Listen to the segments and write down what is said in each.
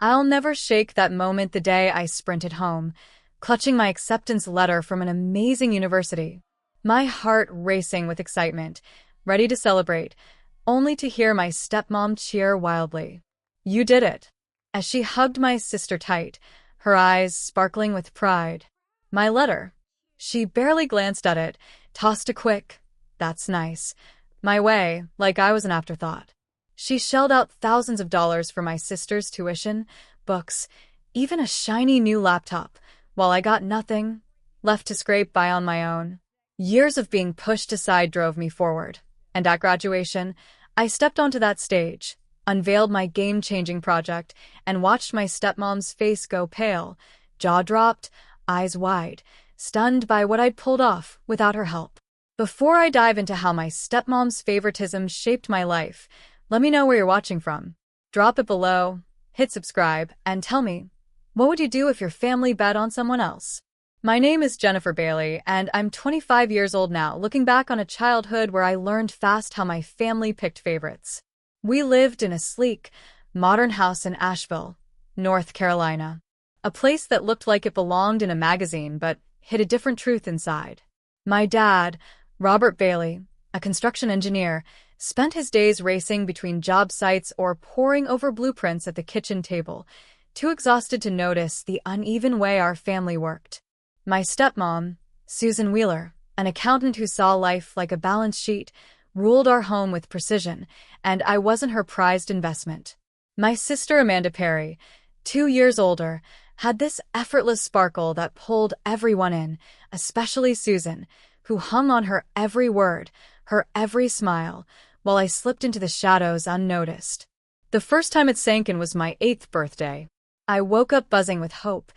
I'll never shake that moment the day I sprinted home, clutching my acceptance letter from an amazing university. My heart racing with excitement, ready to celebrate, only to hear my stepmom cheer wildly. "You did it!" As she hugged my sister tight, her eyes sparkling with pride. "My letter." She barely glanced at it, tossed a quick, "That's nice," my way, like I was an afterthought. She shelled out thousands of dollars for my sister's tuition, books, even a shiny new laptop, while I got nothing, left to scrape by on my own. Years of being pushed aside drove me forward, and at graduation, I stepped onto that stage, unveiled my game-changing project, and watched my stepmom's face go pale, jaw dropped, eyes wide, stunned by what I'd pulled off without her help. Before I dive into how my stepmom's favoritism shaped my life, let me know where you're watching from. Drop it below, hit subscribe, and tell me, what would you do if your family bet on someone else? My name is Jennifer Bailey, and I'm 25 years old now, looking back on a childhood where I learned fast how my family picked favorites. We lived in a sleek, modern house in Asheville, North Carolina. A place that looked like it belonged in a magazine but hid a different truth inside. My dad, Robert Bailey, a construction engineer, spent his days racing between job sites or poring over blueprints at the kitchen table, too exhausted to notice the uneven way our family worked. My stepmom, Susan Wheeler, an accountant who saw life like a balance sheet, ruled our home with precision, and I wasn't her prized investment. My sister Amanda Perry, 2 years older, had this effortless sparkle that pulled everyone in, especially Susan, who hung on her every word, her every smile, while I slipped into the shadows unnoticed. The first time it sank in was my 8th birthday. I woke up buzzing with hope,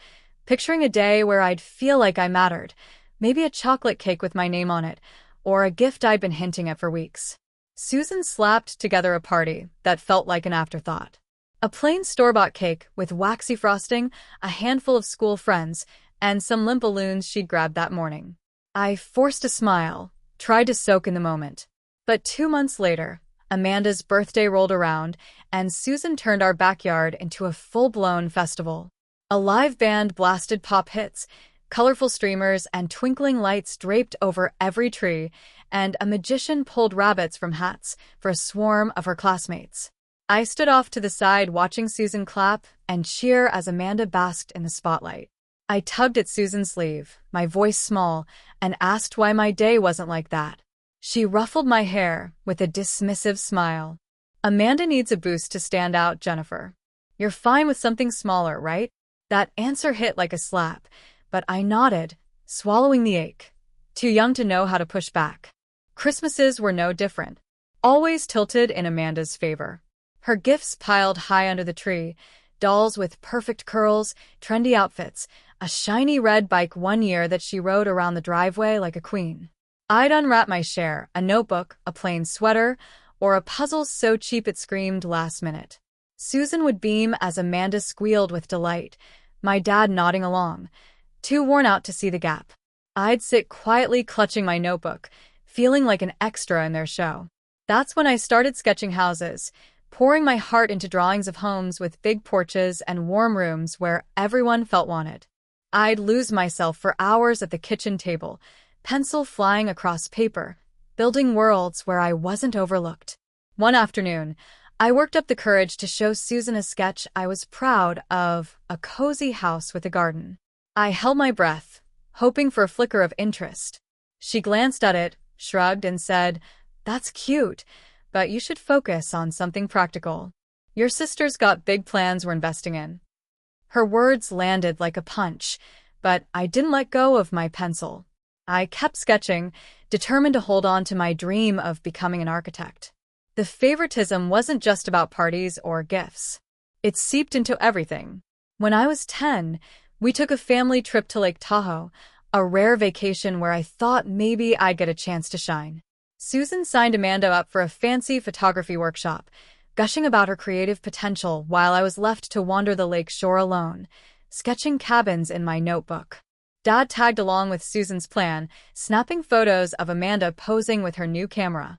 picturing a day where I'd feel like I mattered, maybe a chocolate cake with my name on it, or a gift I'd been hinting at for weeks. Susan slapped together a party that felt like an afterthought. A plain store-bought cake with waxy frosting, a handful of school friends, and some limp balloons she'd grabbed that morning. I forced a smile, tried to soak in the moment. But 2 months later, Amanda's birthday rolled around, and Susan turned our backyard into a full-blown festival. A live band blasted pop hits, colorful streamers and twinkling lights draped over every tree, and a magician pulled rabbits from hats for a swarm of her classmates. I stood off to the side watching Susan clap and cheer as Amanda basked in the spotlight. I tugged at Susan's sleeve, my voice small, and asked why my day wasn't like that. She ruffled my hair with a dismissive smile. "Amanda needs a boost to stand out, Jennifer. You're fine with something smaller, right?" That answer hit like a slap, but I nodded, swallowing the ache. Too young to know how to push back. Christmases were no different, always tilted in Amanda's favor. Her gifts piled high under the tree, dolls with perfect curls, trendy outfits, a shiny red bike one year that she rode around the driveway like a queen. I'd unwrap my share, a notebook, a plain sweater, or a puzzle so cheap it screamed last minute. Susan would beam as Amanda squealed with delight, my dad nodding along, too worn out to see the gap. I'd sit quietly clutching my notebook, feeling like an extra in their show. That's when I started sketching houses, pouring my heart into drawings of homes with big porches and warm rooms where everyone felt wanted. I'd lose myself for hours at the kitchen table, pencil flying across paper, building worlds where I wasn't overlooked. One afternoon, I worked up the courage to show Susan a sketch I was proud of, a cozy house with a garden. I held my breath, hoping for a flicker of interest. She glanced at it, shrugged, and said, "That's cute, but you should focus on something practical. Your sister's got big plans we're investing in." Her words landed like a punch, but I didn't let go of my pencil. I kept sketching, determined to hold on to my dream of becoming an architect. The favoritism wasn't just about parties or gifts. It seeped into everything. When I was 10, we took a family trip to Lake Tahoe, a rare vacation where I thought maybe I'd get a chance to shine. Susan signed Amanda up for a fancy photography workshop, gushing about her creative potential while I was left to wander the lake shore alone, sketching cabins in my notebook. Dad tagged along with Susan's plan, snapping photos of Amanda posing with her new camera.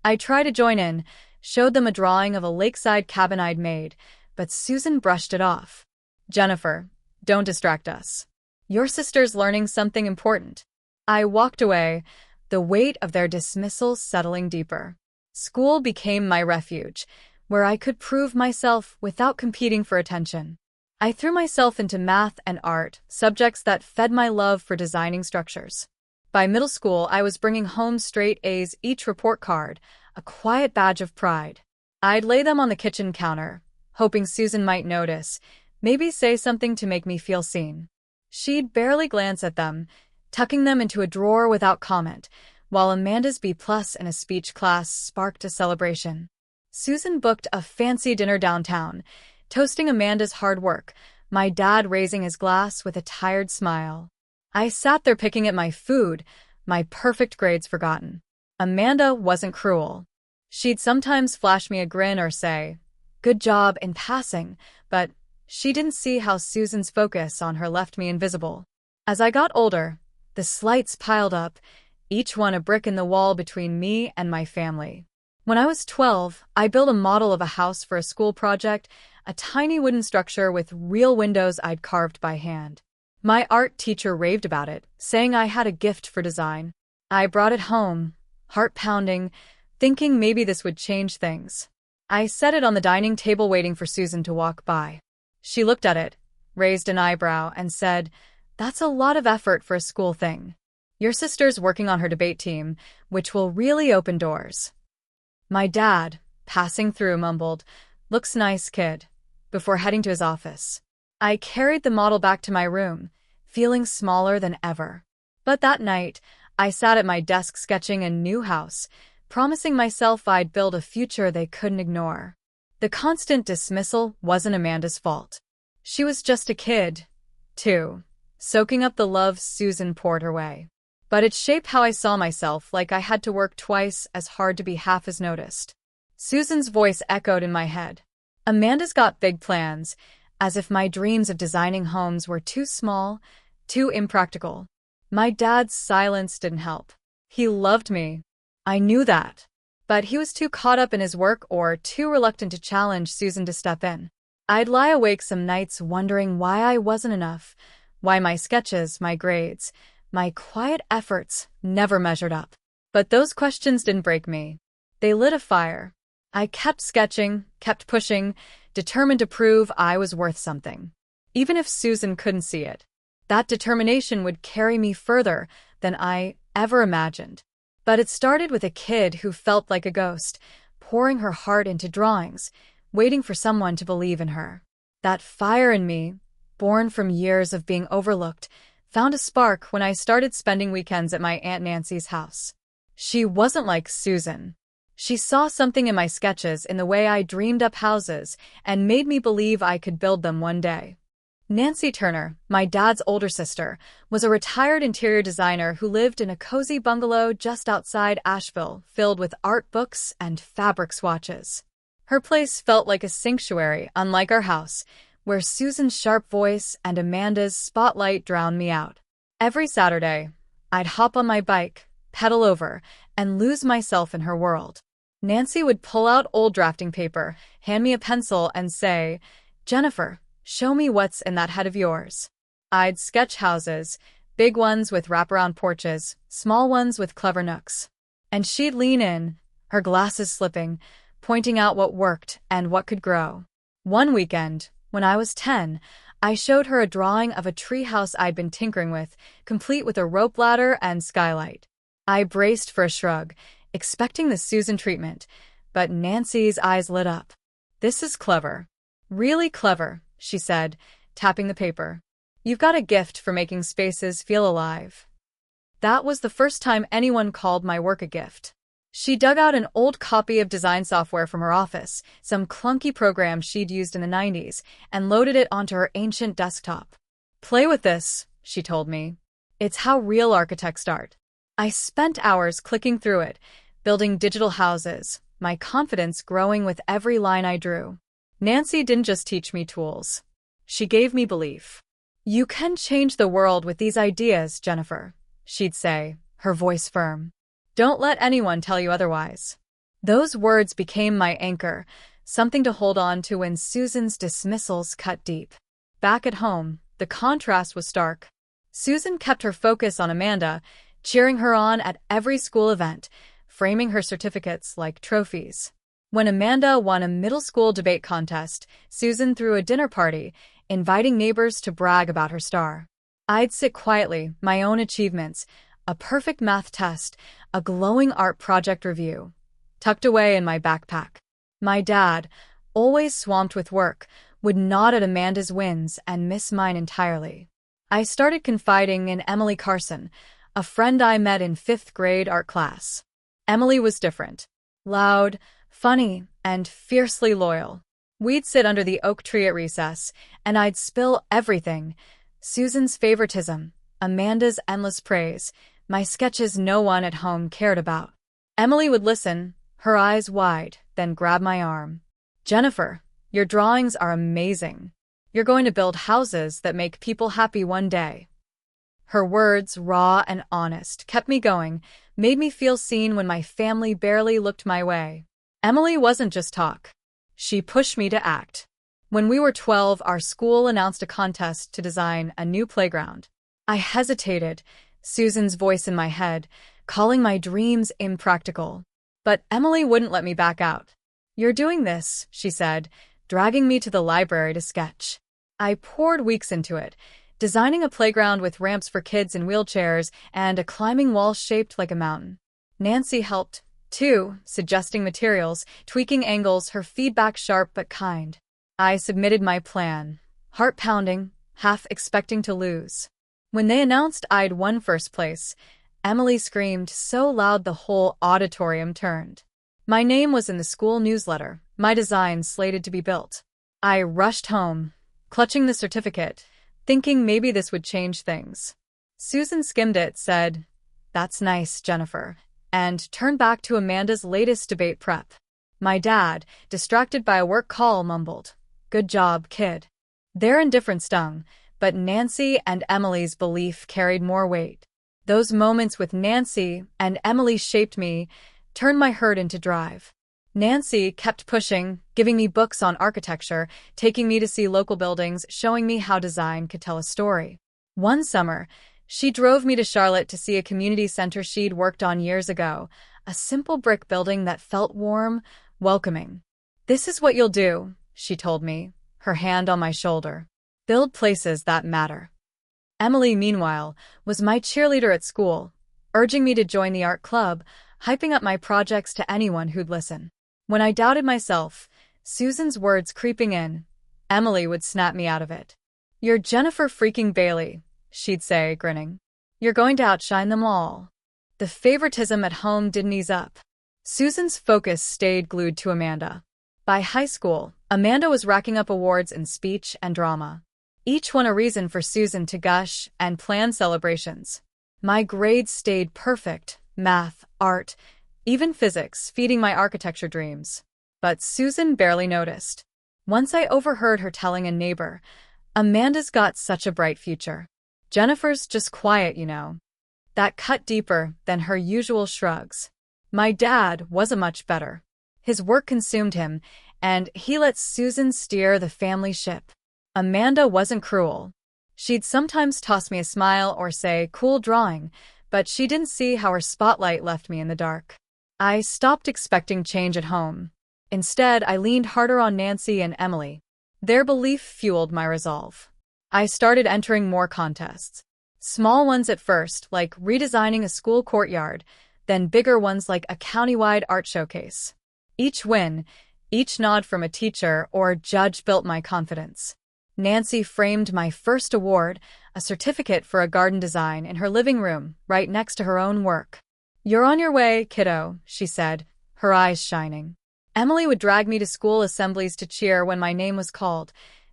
I tried to join in, showed them a drawing of a lakeside cabin I'd made, but Susan brushed it off. "Jennifer, don't distract us. Your sister's learning something important." I walked away, the weight of their dismissal settling deeper. School became my refuge, where I could prove myself without competing for attention. I threw myself into math and art, subjects that fed my love for designing structures. By middle school, I was bringing home straight A's each report card, a quiet badge of pride. I'd lay them on the kitchen counter, hoping Susan might notice, maybe say something to make me feel seen. She'd barely glance at them, tucking them into a drawer without comment, while Amanda's B+ in a speech class sparked a celebration. Susan booked a fancy dinner downtown, toasting Amanda's hard work, my dad raising his glass with a tired smile. I sat there picking at my food, my perfect grades forgotten. Amanda wasn't cruel. She'd sometimes flash me a grin or say, "Good job," in passing, but she didn't see how Susan's focus on her left me invisible. As I got older, the slights piled up, each one a brick in the wall between me and my family. When I was 12, I built a model of a house for a school project, a tiny wooden structure with real windows I'd carved by hand. My art teacher raved about it, saying I had a gift for design. I brought it home, heart pounding, thinking maybe this would change things. I set it on the dining table waiting for Susan to walk by. She looked at it, raised an eyebrow, and said, "That's a lot of effort for a school thing. Your sister's working on her debate team, which will really open doors." My dad, passing through, mumbled, "Looks nice, kid," before heading to his office. I carried the model back to my room, feeling smaller than ever. But that night, I sat at my desk sketching a new house, promising myself I'd build a future they couldn't ignore. The constant dismissal wasn't Amanda's fault. She was just a kid, too, soaking up the love Susan poured her way. But it shaped how I saw myself, like I had to work twice as hard to be half as noticed. Susan's voice echoed in my head. "Amanda's got big plans," as if my dreams of designing homes were too small, too impractical. My dad's silence didn't help. He loved me. I knew that. But he was too caught up in his work or too reluctant to challenge Susan to step in. I'd lie awake some nights wondering why I wasn't enough, why my sketches, my grades, my quiet efforts never measured up. But those questions didn't break me. They lit a fire. I kept sketching, kept pushing, determined to prove I was worth something. Even if Susan couldn't see it, that determination would carry me further than I ever imagined. But it started with a kid who felt like a ghost, pouring her heart into drawings, waiting for someone to believe in her. That fire in me, born from years of being overlooked, found a spark when I started spending weekends at my Aunt Nancy's house. She wasn't like Susan. She saw something in my sketches, in the way I dreamed up houses, and made me believe I could build them one day. Nancy Turner, my dad's older sister, was a retired interior designer who lived in a cozy bungalow just outside Asheville, filled with art books and fabric swatches. Her place felt like a sanctuary, unlike our house, where Susan's sharp voice and Amanda's spotlight drowned me out. Every Saturday, I'd hop on my bike, pedal over, and lose myself in her world. Nancy would pull out old drafting paper, hand me a pencil, and say, "Jennifer, show me what's in that head of yours." I'd sketch houses, big ones with wraparound porches, small ones with clever nooks. And she'd lean in, her glasses slipping, pointing out what worked and what could grow. One weekend, when I was 10, I showed her a drawing of a treehouse I'd been tinkering with, complete with a rope ladder and skylight. I braced for a shrug, expecting the Susan treatment, but Nancy's eyes lit up. "This is clever. Really clever," she said, tapping the paper. "You've got a gift for making spaces feel alive." That was the first time anyone called my work a gift. She dug out an old copy of design software from her office, some clunky program she'd used in the 90s, and loaded it onto her ancient desktop. "Play with this," she told me. "It's how real architects start." I spent hours clicking through it, building digital houses, my confidence growing with every line I drew. Nancy didn't just teach me tools. She gave me belief. "You can change the world with these ideas, Jennifer," she'd say, her voice firm. "Don't let anyone tell you otherwise." Those words became my anchor, something to hold on to when Susan's dismissals cut deep. Back at home, the contrast was stark. Susan kept her focus on Amanda, cheering her on at every school event, framing her certificates like trophies. When Amanda won a middle school debate contest, Susan threw a dinner party, inviting neighbors to brag about her star. I'd sit quietly, my own achievements, a perfect math test, a glowing art project review, tucked away in my backpack. My dad, always swamped with work, would nod at Amanda's wins and miss mine entirely. I started confiding in Emily Carson, a friend I met in 5th grade art class. Emily was different. Loud, funny, and fiercely loyal. We'd sit under the oak tree at recess, and I'd spill everything. Susan's favoritism, Amanda's endless praise, my sketches no one at home cared about. Emily would listen, her eyes wide, then grab my arm. "Jennifer, your drawings are amazing. You're going to build houses that make people happy one day." Her words, raw and honest, kept me going, made me feel seen when my family barely looked my way. Emily wasn't just talk. She pushed me to act. When we were 12, our school announced a contest to design a new playground. I hesitated, Susan's voice in my head, calling my dreams impractical. But Emily wouldn't let me back out. "You're doing this," she said, dragging me to the library to sketch. I poured weeks into it, designing a playground with ramps for kids in wheelchairs and a climbing wall shaped like a mountain. Nancy helped, too, suggesting materials, tweaking angles, her feedback sharp but kind. I submitted my plan, heart pounding, half expecting to lose. When they announced I'd won first place, Emily screamed so loud the whole auditorium turned. My name was in the school newsletter, my design slated to be built. I rushed home, clutching the certificate, thinking maybe this would change things. Susan skimmed it, said, "That's nice, Jennifer," and turned back to Amanda's latest debate prep. My dad, distracted by a work call, mumbled, "Good job, kid." Their indifference stung, but Nancy and Emily's belief carried more weight. Those moments with Nancy and Emily shaped me, turned my hurt into drive. Nancy kept pushing, giving me books on architecture, taking me to see local buildings, showing me how design could tell a story. One summer, she drove me to Charlotte to see a community center she'd worked on years ago, a simple brick building that felt warm, welcoming. "This is what you'll do," she told me, her hand on my shoulder. "Build places that matter." Emily, meanwhile, was my cheerleader at school, urging me to join the art club, hyping up my projects to anyone who'd listen. When I doubted myself, Susan's words creeping in, Emily would snap me out of it. "You're Jennifer freaking Bailey," she'd say, grinning. "You're going to outshine them all." The favoritism at home didn't ease up. Susan's focus stayed glued to Amanda. By high school, Amanda was racking up awards in speech and drama. Each one a reason for Susan to gush and plan celebrations. My grades stayed perfect, math, art, even physics, feeding my architecture dreams. But Susan barely noticed. Once I overheard her telling a neighbor, "Amanda's got such a bright future. Jennifer's just quiet, you know." That cut deeper than her usual shrugs. My dad wasn't much better. His work consumed him, and he let Susan steer the family ship. Amanda wasn't cruel. She'd sometimes toss me a smile or say, "Cool drawing," but she didn't see how her spotlight left me in the dark. I stopped expecting change at home. Instead, I leaned harder on Nancy and Emily. Their belief fueled my resolve. I started entering more contests. Small ones at first, like redesigning a school courtyard, then bigger ones like a countywide art showcase. Each win, each nod from a teacher or judge built my confidence. Nancy framed my first award, a certificate for a garden design, in her living room, right next to her own work. "You're on your way, kiddo," she said, her eyes shining. Emily would drag me to school assemblies to cheer when my name was called,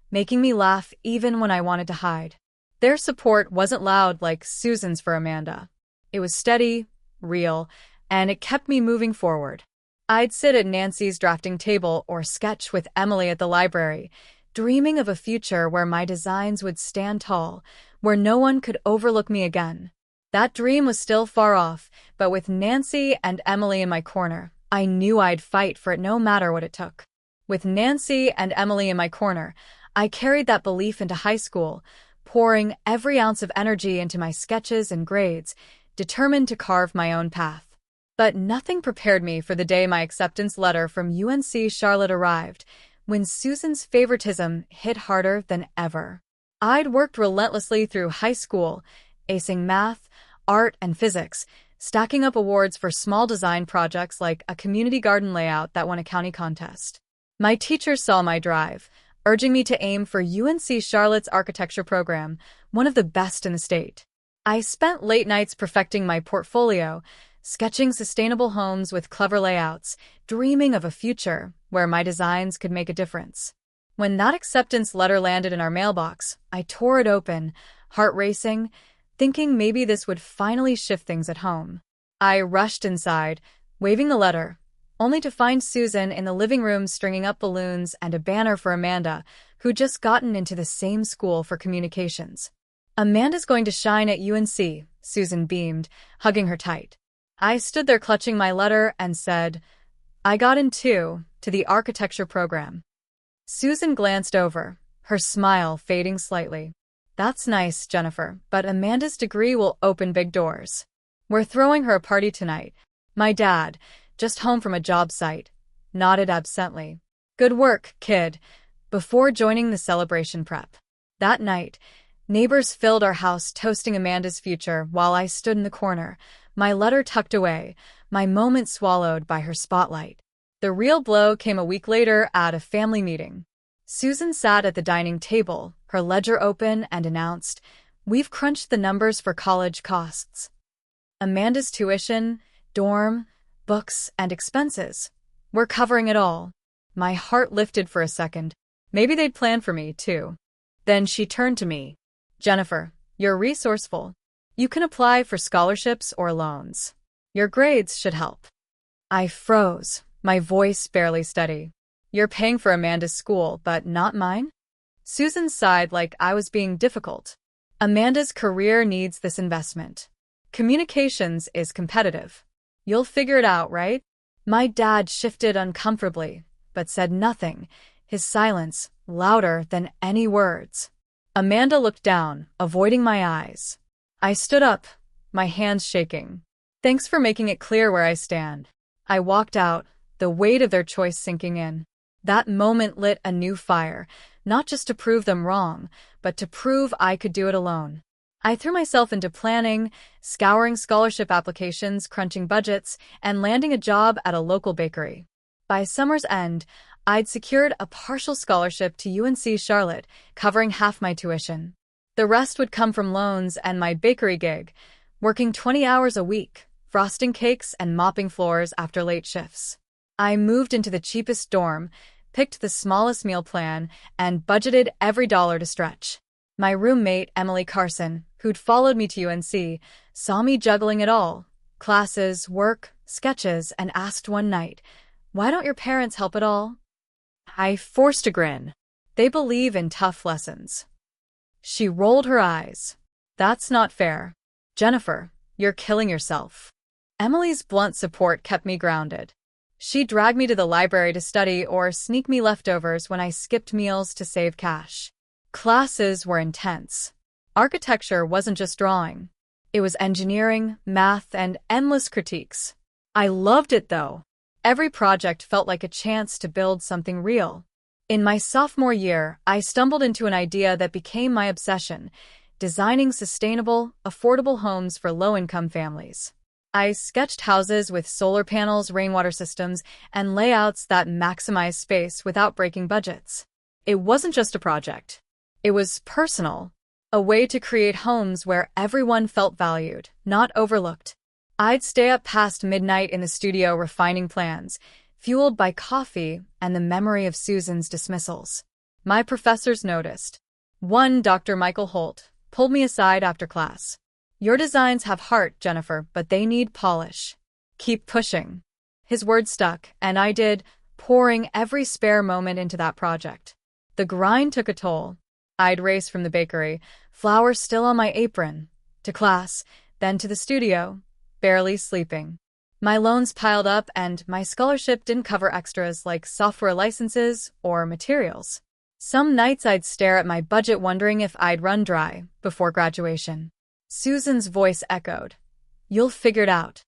making me laugh even when I wanted to hide. Their support wasn't loud like Susan's for Amanda. It was steady, real, and it kept me moving forward. I'd sit at Nancy's drafting table or sketch with Emily at the library, dreaming of a future where my designs would stand tall, where no one could overlook me again. That dream was still far off, but with Nancy and Emily in my corner, I knew I'd fight for it no matter what it took. With Nancy and Emily in my corner, I carried that belief into high school, pouring every ounce of energy into my sketches and grades, determined to carve my own path. But nothing prepared me for the day my acceptance letter from UNC Charlotte arrived, when Susan's favoritism hit harder than ever. I'd worked relentlessly through high school, acing math, art, and physics, stacking up awards for small design projects like a community garden layout that won a county contest. My teachers saw my drive, urging me to aim for UNC Charlotte's architecture program, one of the best in the state. I spent late nights perfecting my portfolio, sketching sustainable homes with clever layouts, dreaming of a future where my designs could make a difference. When that acceptance letter landed in our mailbox, I tore it open, heart racing, thinking maybe this would finally shift things at home. I rushed inside, waving the letter, only to find Susan in the living room stringing up balloons and a banner for Amanda, who'd just gotten into the same school for communications. "Amanda's going to shine at UNC," Susan beamed, hugging her tight. I stood there clutching my letter and said, "I got in too, to the architecture program." Susan glanced over, her smile fading slightly. "That's nice, Jennifer, but Amanda's degree will open big doors. We're throwing her a party tonight." My dad, just home from a job site, nodded absently. "Good work, kid," before joining the celebration prep. That night, neighbors filled our house toasting Amanda's future while I stood in the corner, my letter tucked away, my moment swallowed by her spotlight. The real blow came a week later at a family meeting. Susan sat at the dining table, her ledger open, and announced, "We've crunched the numbers for college costs. Amanda's tuition, dorm, books, and expenses. We're covering it all." My heart lifted for a second. Maybe they'd planned for me, too. Then she turned to me. "Jennifer, you're resourceful. You can apply for scholarships or loans. Your grades should help." I froze, my voice barely steady. "You're paying for Amanda's school, but not mine?" Susan sighed like I was being difficult. "Amanda's career needs this investment. Communications is competitive. You'll figure it out, right?" My dad shifted uncomfortably, but said nothing, his silence louder than any words. Amanda looked down, avoiding my eyes. I stood up, my hands shaking. "Thanks for making it clear where I stand." I walked out, the weight of their choice sinking in. That moment lit a new fire, not just to prove them wrong, but to prove I could do it alone. I threw myself into planning, scouring scholarship applications, crunching budgets, and landing a job at a local bakery. By summer's end, I'd secured a partial scholarship to UNC Charlotte, covering half my tuition. The rest would come from loans and my bakery gig, working 20 hours a week, frosting cakes and mopping floors after late shifts. I moved into the cheapest dorm, picked the smallest meal plan, and budgeted every dollar to stretch. My roommate, Emily Carson, who'd followed me to UNC, saw me juggling it all, classes, work, sketches, and asked one night, "Why don't your parents help at all?" I forced a grin. "They believe in tough lessons." She rolled her eyes. "That's not fair. Jennifer, you're killing yourself." Emily's blunt support kept me grounded. She'd drag me to the library to study or sneak me leftovers when I skipped meals to save cash. Classes were intense. Architecture wasn't just drawing. It was engineering, math, and endless critiques. I loved it, though. Every project felt like a chance to build something real. In my sophomore year, I stumbled into an idea that became my obsession: designing sustainable, affordable homes for low-income families. I sketched houses with solar panels, rainwater systems, and layouts that maximize space without breaking budgets. It wasn't just a project. It was personal, a way to create homes where everyone felt valued, not overlooked. I'd stay up past midnight in the studio refining plans, fueled by coffee and the memory of Susan's dismissals. My professors noticed. One, Dr. Michael Holt, pulled me aside after class. "Your designs have heart, Jennifer, but they need polish. Keep pushing." His words stuck, and I did, pouring every spare moment into that project. The grind took a toll. I'd race from the bakery, flour still on my apron, to class, then to the studio, barely sleeping. My loans piled up and my scholarship didn't cover extras like software licenses or materials. Some nights I'd stare at my budget wondering if I'd run dry before graduation. Susan's voice echoed, "You'll figure it out."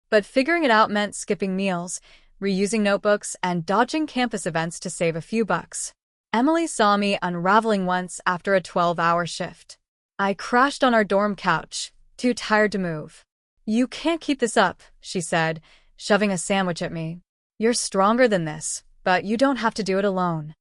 But figuring it out meant skipping meals, reusing notebooks, and dodging campus events to save a few bucks. Emily saw me unraveling once after a 12-hour shift. I crashed on our dorm couch, too tired to move. "You can't keep this up," she said, shoving a sandwich at me. "You're stronger than this, but you don't have to do it alone."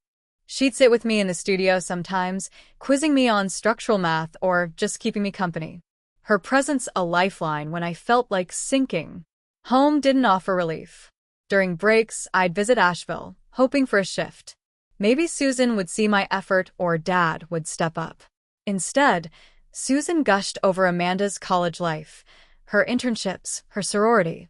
She'd sit with me in the studio sometimes, quizzing me on structural math or just keeping me company. Her presence a lifeline when I felt like sinking. Home didn't offer relief. During breaks, I'd visit Asheville, hoping for a shift. Maybe Susan would see my effort or Dad would step up. Instead, Susan gushed over Amanda's college life, her internships, her sorority,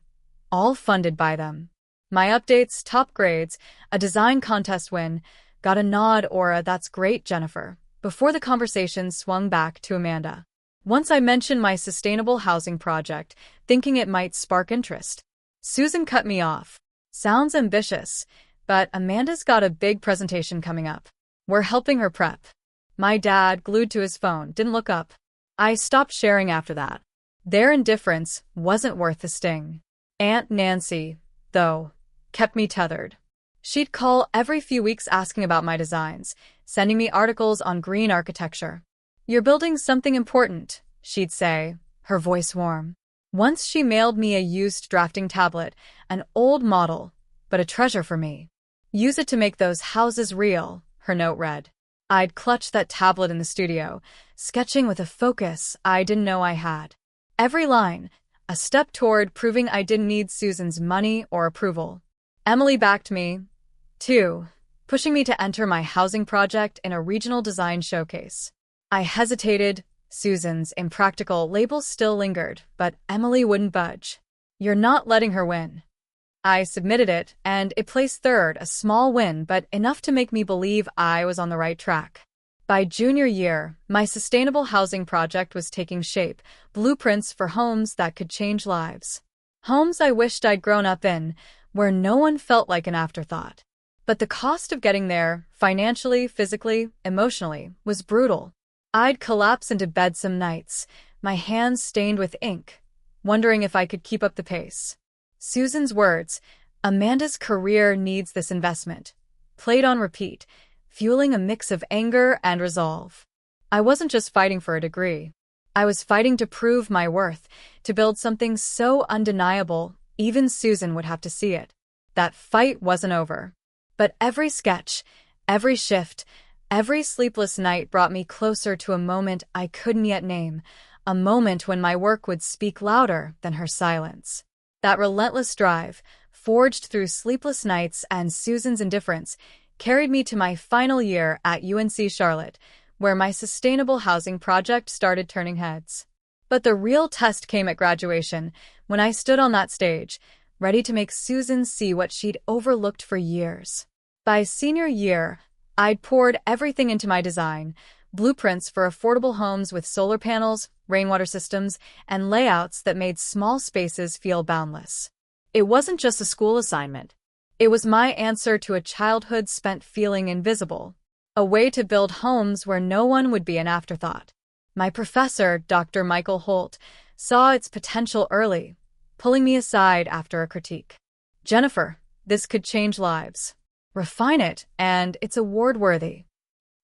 all funded by them. My updates, top grades, a design contest win, got a nod or a "that's great, Jennifer," before the conversation swung back to Amanda. Once I mentioned my sustainable housing project, thinking it might spark interest. Susan cut me off. "Sounds ambitious, but Amanda's got a big presentation coming up. We're helping her prep." My dad, glued to his phone, didn't look up. I stopped sharing after that. Their indifference wasn't worth the sting. Aunt Nancy, though, kept me tethered. She'd call every few weeks asking about my designs, sending me articles on green architecture. "You're building something important," she'd say, her voice warm. Once she mailed me a used drafting tablet, an old model, but a treasure for me. "Use it to make those houses real," her note read. I'd clutch that tablet in the studio, sketching with a focus I didn't know I had. Every line, a step toward proving I didn't need Susan's money or approval. Emily backed me, too, pushing me to enter my housing project in a regional design showcase. I hesitated. Susan's impractical labels still lingered, but Emily wouldn't budge. "You're not letting her win." I submitted it, and it placed third, a small win, but enough to make me believe I was on the right track. By junior year, my sustainable housing project was taking shape, blueprints for homes that could change lives. Homes I wished I'd grown up in, where no one felt like an afterthought. But the cost of getting there, financially, physically, emotionally, was brutal. I'd collapse into bed some nights, my hands stained with ink, wondering if I could keep up the pace. Susan's words, "Amanda's career needs this investment," played on repeat, fueling a mix of anger and resolve. I wasn't just fighting for a degree. I was fighting to prove my worth, to build something so undeniable, even Susan would have to see it. That fight wasn't over. But every sketch, every shift, every sleepless night brought me closer to a moment I couldn't yet name, a moment when my work would speak louder than her silence. That relentless drive, forged through sleepless nights and Susan's indifference, carried me to my final year at UNC Charlotte, where my sustainable housing project started turning heads. But the real test came at graduation, when I stood on that stage, ready to make Susan see what she'd overlooked for years. By senior year, I'd poured everything into my design, blueprints for affordable homes with solar panels, rainwater systems, and layouts that made small spaces feel boundless. It wasn't just a school assignment. It was my answer to a childhood spent feeling invisible, a way to build homes where no one would be an afterthought. My professor, Dr. Michael Holt, saw its potential early, pulling me aside after a critique. "Jennifer, this could change lives. Refine it, and it's award-worthy."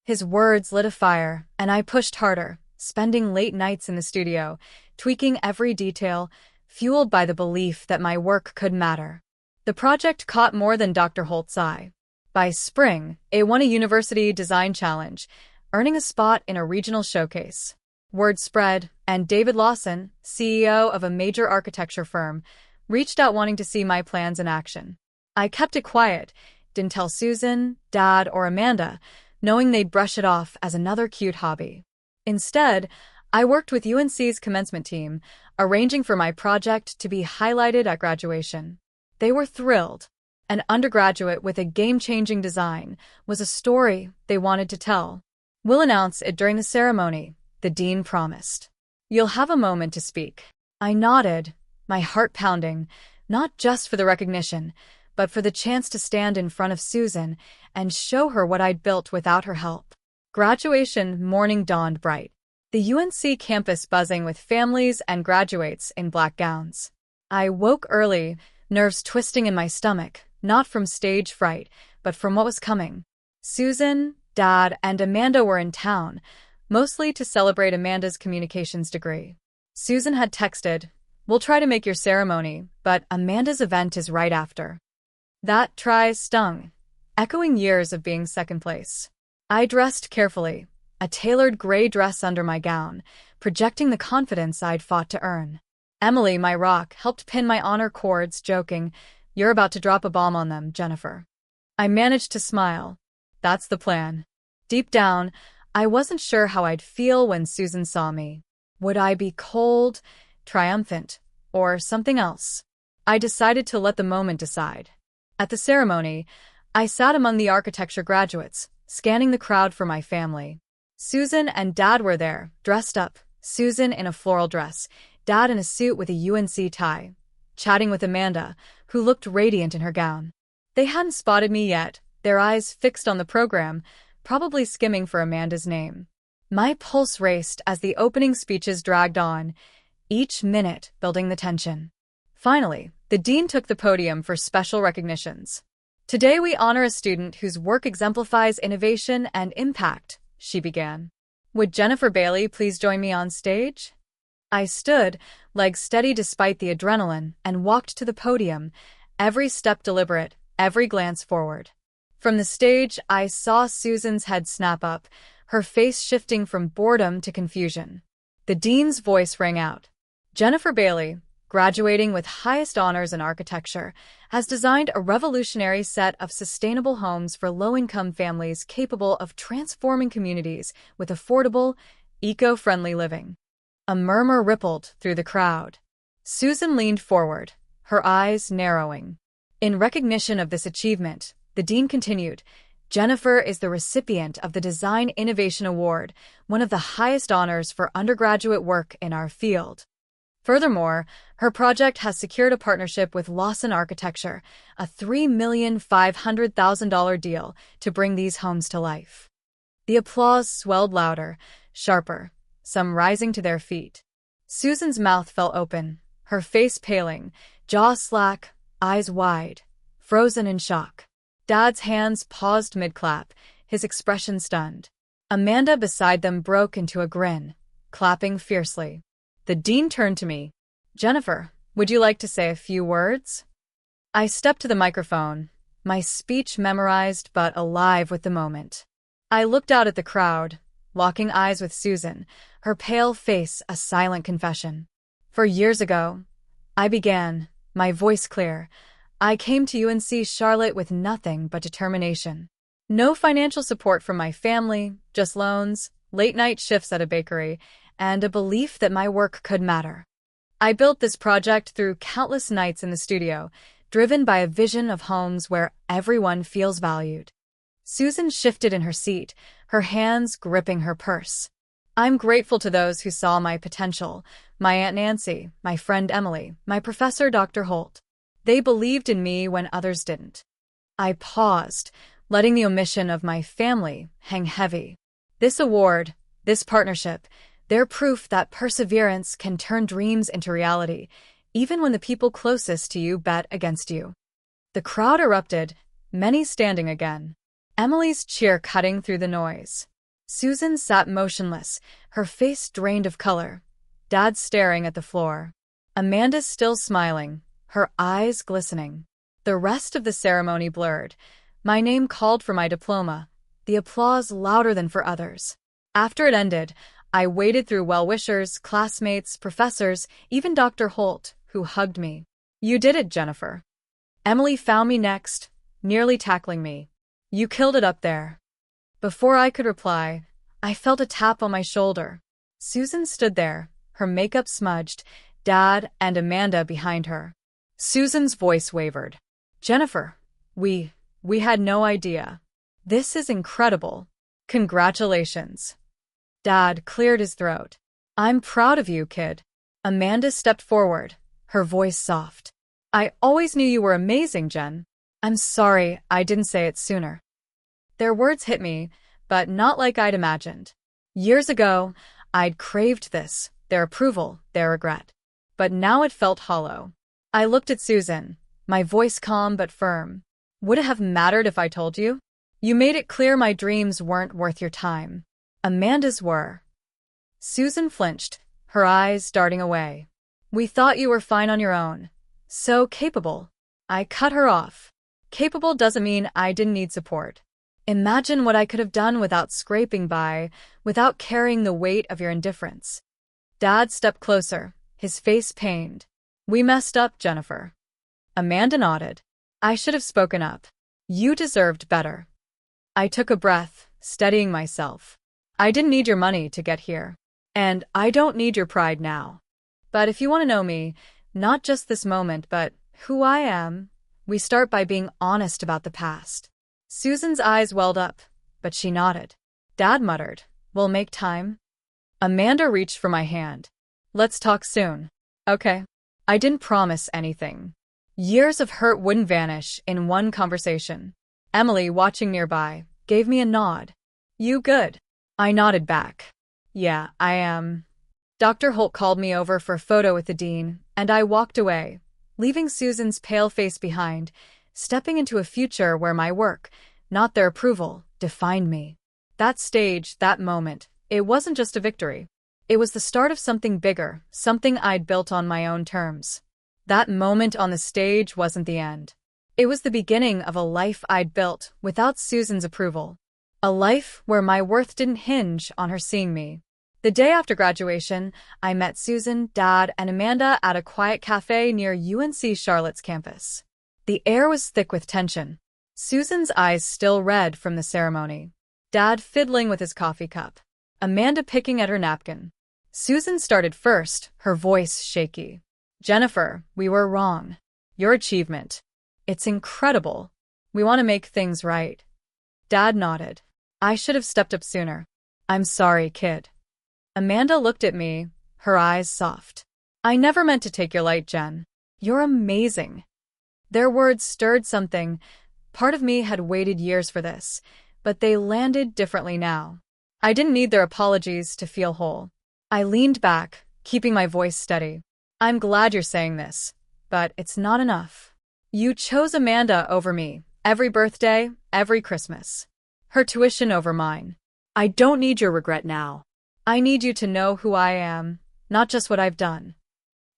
His words lit a fire, and I pushed harder, spending late nights in the studio, tweaking every detail, fueled by the belief that my work could matter. The project caught more than Dr. Holt's eye. By spring, it won a university design challenge, earning a spot in a regional showcase. Word spread, and David Lawson, CEO of a major architecture firm, reached out wanting to see my plans in action. I kept it quiet, didn't tell Susan, Dad, or Amanda, knowing they'd brush it off as another cute hobby. Instead, I worked with UNC's commencement team, arranging for my project to be highlighted at graduation. They were thrilled. An undergraduate with a game-changing design was a story they wanted to tell. "We'll announce it during the ceremony," the dean promised. "You'll have a moment to speak." I nodded, my heart pounding, not just for the recognition, but for the chance to stand in front of Susan and show her what I'd built without her help. Graduation morning dawned bright. The UNC campus buzzing with families and graduates in black gowns. I woke early, nerves twisting in my stomach, not from stage fright, but from what was coming. Susan, Dad, and Amanda were in town, mostly to celebrate Amanda's communications degree. Susan had texted, "We'll try to make your ceremony, but Amanda's event is right after." That try stung, echoing years of being second place. I dressed carefully, a tailored gray dress under my gown, projecting the confidence I'd fought to earn. Emily, my rock, helped pin my honor cords, joking, "You're about to drop a bomb on them, Jennifer." I managed to smile. That's the plan. Deep down, I wasn't sure how I'd feel when Susan saw me. Would I be cold, triumphant, or something else? I decided to let the moment decide. At the ceremony, I sat among the architecture graduates, scanning the crowd for my family. Susan and Dad were there, dressed up, Susan in a floral dress, Dad in a suit with a UNC tie, chatting with Amanda, who looked radiant in her gown. They hadn't spotted me yet, their eyes fixed on the program, probably skimming for Amanda's name. My pulse raced as the opening speeches dragged on, each minute building the tension. Finally, the dean took the podium for special recognitions. "Today we honor a student whose work exemplifies innovation and impact," she began. "Would Jennifer Bailey please join me on stage?" I stood, legs steady despite the adrenaline, and walked to the podium, every step deliberate, every glance forward. From the stage, I saw Susan's head snap up, her face shifting from boredom to confusion. The dean's voice rang out. "Jennifer Bailey, graduating with highest honors in architecture, has designed a revolutionary set of sustainable homes for low-income families capable of transforming communities with affordable, eco-friendly living." A murmur rippled through the crowd. Susan leaned forward, her eyes narrowing. In recognition of this achievement, the dean continued, "Jennifer is the recipient of the Design Innovation Award, one of the highest honors for undergraduate work in our field. Furthermore, her project has secured a partnership with Lawson Architecture, a $3,500,000 deal to bring these homes to life." The applause swelled louder, sharper, some rising to their feet. Susan's mouth fell open, her face paling, jaw slack, eyes wide, frozen in shock. Dad's hands paused mid-clap, his expression stunned. Amanda beside them broke into a grin, clapping fiercely. The dean turned to me. "Jennifer, would you like to say a few words?" I stepped to the microphone, my speech memorized but alive with the moment. I looked out at the crowd, locking eyes with Susan, her pale face a silent confession. "For years ago, I began, my voice clear. I came to UNC Charlotte with nothing but determination. No financial support from my family, just loans, late-night shifts at a bakery, and a belief that my work could matter. I built this project through countless nights in the studio, driven by a vision of homes where everyone feels valued." Susan shifted in her seat, her hands gripping her purse. "I'm grateful to those who saw my potential, my Aunt Nancy, my friend Emily, my professor Dr. Holt. They believed in me when others didn't." I paused, letting the omission of my family hang heavy. This award, this partnership, they're proof that perseverance can turn dreams into reality, even when the people closest to you bet against you. The crowd erupted, many standing again. Emily's cheer cutting through the noise. Susan sat motionless, her face drained of color, Dad staring at the floor. Amanda still smiling, her eyes glistening. The rest of the ceremony blurred. My name called for my diploma, the applause louder than for others. After it ended, I waded through well-wishers, classmates, professors, even Dr. Holt, who hugged me. "You did it, Jennifer." Emily found me next, nearly tackling me. "You killed it up there." Before I could reply, I felt a tap on my shoulder. Susan stood there, her makeup smudged, Dad and Amanda behind her. Susan's voice wavered. "Jennifer, we had no idea. This is incredible. Congratulations." Dad cleared his throat. "I'm proud of you, kid." Amanda stepped forward, her voice soft. I always knew you were amazing, Jen. I'm sorry I didn't say it sooner. Their words hit me, but not like I'd imagined. Years ago, I'd craved this, their approval, their regret. But now it felt hollow. I looked at Susan, my voice calm but firm. Would it have mattered if I told you? You made it clear my dreams weren't worth your time. Amanda's were. Susan flinched, her eyes darting away. We thought you were fine on your own. So capable. I cut her off. Capable doesn't mean I didn't need support. Imagine what I could have done without scraping by, without carrying the weight of your indifference. Dad stepped closer, his face pained. We messed up, Jennifer. Amanda nodded. I should have spoken up. You deserved better. I took a breath, steadying myself. I didn't need your money to get here. And I don't need your pride now. But if you want to know me, not just this moment, but who I am, we start by being honest about the past. Susan's eyes welled up, but she nodded. Dad muttered, We'll make time. Amanda reached for my hand. Let's talk soon. Okay. I didn't promise anything. Years of hurt wouldn't vanish in one conversation. Emily, watching nearby, gave me a nod. You good? I nodded back. Yeah, I am. Dr. Holt called me over for a photo with the dean, and I walked away, leaving Susan's pale face behind, stepping into a future where my work, not their approval, defined me. That stage, that moment, it wasn't just a victory. It was the start of something bigger, something I'd built on my own terms. That moment on the stage wasn't the end. It was the beginning of a life I'd built without Susan's approval. A life where my worth didn't hinge on her seeing me. The day after graduation, I met Susan, Dad, and Amanda at a quiet cafe near UNC Charlotte's campus. The air was thick with tension. Susan's eyes still red from the ceremony. Dad fiddling with his coffee cup. Amanda picking at her napkin. Susan started first, her voice shaky. Jennifer, we were wrong. Your achievement. It's incredible. We want to make things right. Dad nodded. I should have stepped up sooner. I'm sorry, kid. Amanda looked at me, her eyes soft. I never meant to take your light, Jen. You're amazing. Their words stirred something. Part of me had waited years for this, but they landed differently now. I didn't need their apologies to feel whole. I leaned back, keeping my voice steady. I'm glad you're saying this, but it's not enough. You chose Amanda over me, every birthday, every Christmas. Her tuition over mine. I don't need your regret now. I need you to know who I am, not just what I've done.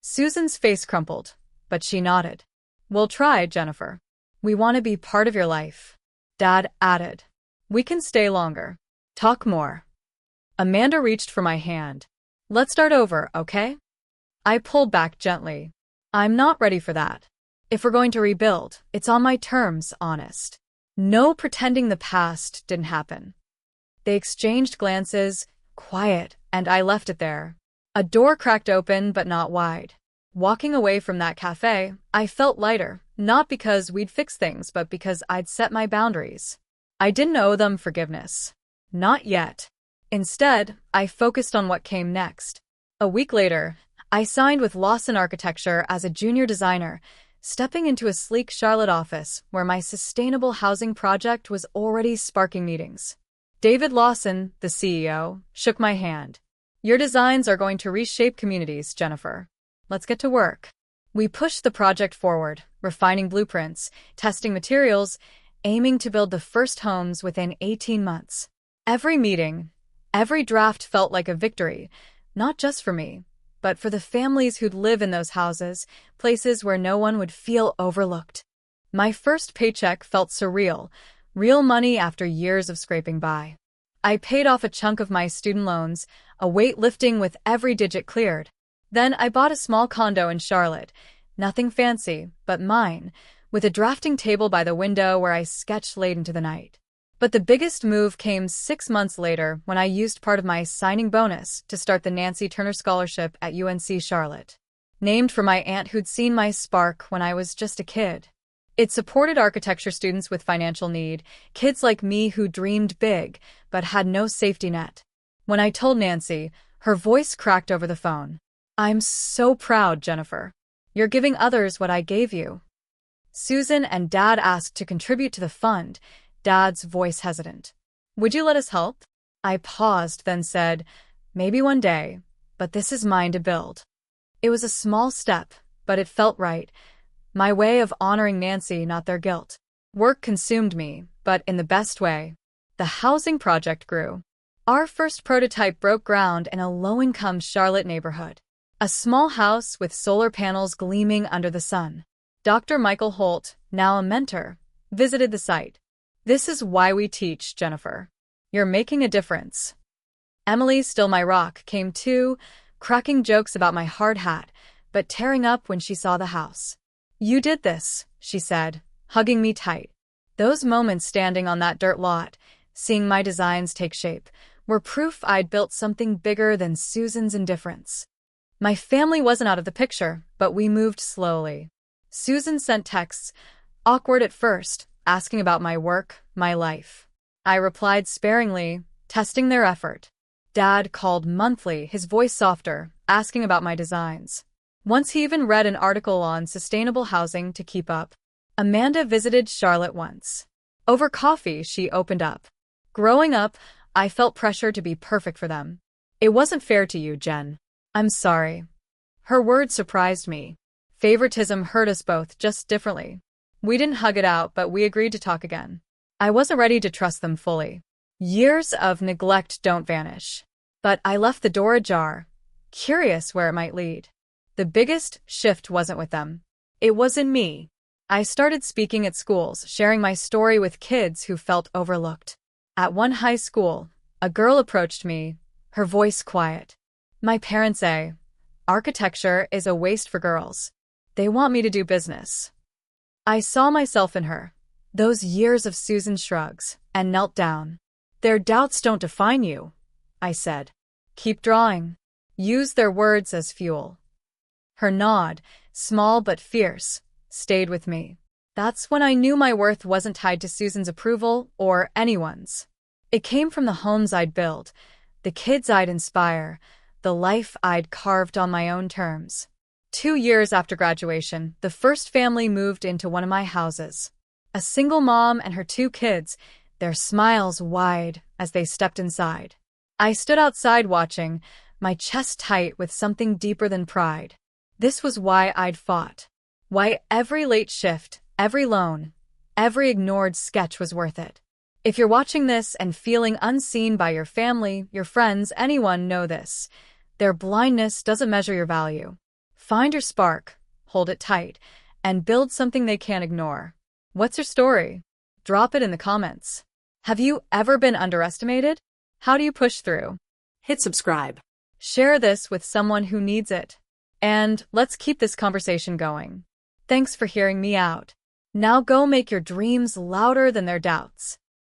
Susan's face crumpled, but she nodded. We'll try, Jennifer. We want to be part of your life. Dad added. We can stay longer. Talk more. Amanda reached for my hand. Let's start over, okay? I pulled back gently. I'm not ready for that. If we're going to rebuild, it's on my terms, honest. No pretending the past didn't happen. They exchanged glances, quiet, and I left it there. A door cracked open, but not wide. Walking away from that cafe, I felt lighter, not because we'd fix things, but because I'd set my boundaries. I didn't owe them forgiveness. Not yet. Instead, I focused on what came next. A week later, I signed with Lawson Architecture as a junior designer, stepping into a sleek Charlotte office where my sustainable housing project was already sparking meetings. David Lawson, the CEO, shook my hand. Your designs are going to reshape communities, Jennifer. Let's get to work. We pushed the project forward, refining blueprints, testing materials, aiming to build the first homes within 18 months. Every meeting, every draft felt like a victory, not just for me, but for the families who'd live in those houses, places where no one would feel overlooked. My first paycheck felt surreal, real money after years of scraping by. I paid off a chunk of my student loans, a weight lifting with every digit cleared. Then I bought a small condo in Charlotte, nothing fancy, but mine, with a drafting table by the window where I sketched late into the night. But the biggest move came 6 months later when I used part of my signing bonus to start the Nancy Turner Scholarship at UNC Charlotte. Named for my aunt who'd seen my spark when I was just a kid. It supported architecture students with financial need, kids like me who dreamed big but had no safety net. When I told Nancy, her voice cracked over the phone. I'm so proud, Jennifer. You're giving others what I gave you. Susan and Dad asked to contribute to the fund, Dad's voice hesitant. Would you let us help? I paused, then said, maybe one day, but this is mine to build. It was a small step, but it felt right. My way of honoring Nancy, not their guilt. Work consumed me, but in the best way. The housing project grew. Our first prototype broke ground in a low-income Charlotte neighborhood. A small house with solar panels gleaming under the sun. Dr. Michael Holt, now a mentor, visited the site. This is why we teach, Jennifer. You're making a difference. Emily, still my rock, came too, cracking jokes about my hard hat, but tearing up when she saw the house. You did this, she said, hugging me tight. Those moments standing on that dirt lot, seeing my designs take shape, were proof I'd built something bigger than Susan's indifference. My family wasn't out of the picture, but we moved slowly. Susan sent texts, awkward at first, asking about my work, my life. I replied sparingly, testing their effort. Dad called monthly, his voice softer, asking about my designs. Once he even read an article on sustainable housing to keep up. Amanda visited Charlotte once. Over coffee, she opened up. Growing up, I felt pressure to be perfect for them. It wasn't fair to you, Jen. I'm sorry. Her words surprised me. Favoritism hurt us both, just differently. We didn't hug it out, but we agreed to talk again. I wasn't ready to trust them fully. Years of neglect don't vanish. But I left the door ajar, curious where it might lead. The biggest shift wasn't with them. It was in me. I started speaking at schools, sharing my story with kids who felt overlooked. At one high school, a girl approached me, her voice quiet. My parents say, architecture is a waste for girls. They want me to do business. I saw myself in her, those years of Susan's shrugs, and knelt down. Their doubts don't define you, I said. Keep drawing. Use their words as fuel. Her nod, small but fierce, stayed with me. That's when I knew my worth wasn't tied to Susan's approval or anyone's. It came from the homes I'd build, the kids I'd inspire, the life I'd carved on my own terms. 2 years after graduation, the first family moved into one of my houses. A single mom and her 2 kids, their smiles wide as they stepped inside. I stood outside watching, my chest tight with something deeper than pride. This was why I'd fought. Why every late shift, every loan, every ignored sketch was worth it. If you're watching this and feeling unseen by your family, your friends, anyone, know this. Their blindness doesn't measure your value. Find your spark, hold it tight, and build something they can't ignore. What's your story? Drop it in the comments. Have you ever been underestimated? How do you push through? Hit subscribe. Share this with someone who needs it. And let's keep this conversation going. Thanks for hearing me out. Now go make your dreams louder than their doubts.